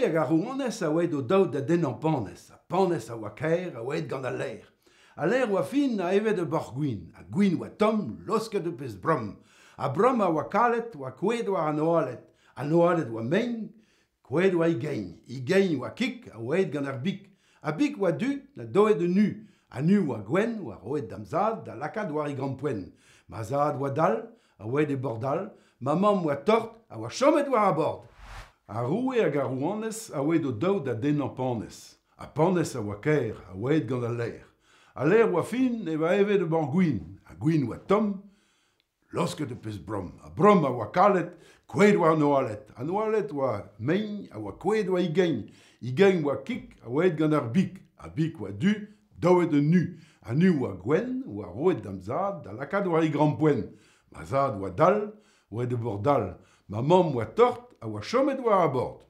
hag a rouanez a oed o daout da den an panez. A panez a oa kaer a oed gant a l'air. A l'air oa fin a evet e bor gwin. A gwin oa tom, losket eus pez brom. A brom a oa kalet oa kouet oa an oalet. An oalet oa mein, kouet oa igein. Igein oa kik a oed gant ar bik. A bik oa du na doet de nu. A nu oa gwen oa roet damzad da lakad war i granpoen. Ma zad oa dal, a oed e bordal. Ma mam oa tort a oa chomet war a bord. A roue hag a rouanez a oed o daout da den an panez. A panez a oa kaer a oed gant a l'air. A l'air oa fin e va evet e bor gwin. A gwin oa tom, losket e pez brom. A brom a oa kalet, kouet oa an oalet. An oalet oa mein a oa kouet oa igein. Igein oa kik a oed gant ar bik. A bik oa du, daoet e nu. A nu oa gwen oa roet damzad da lakad war i granpoen. Ma zad oa dal, oed e bordal. Ma mam oa tort a oa chomet war a bord.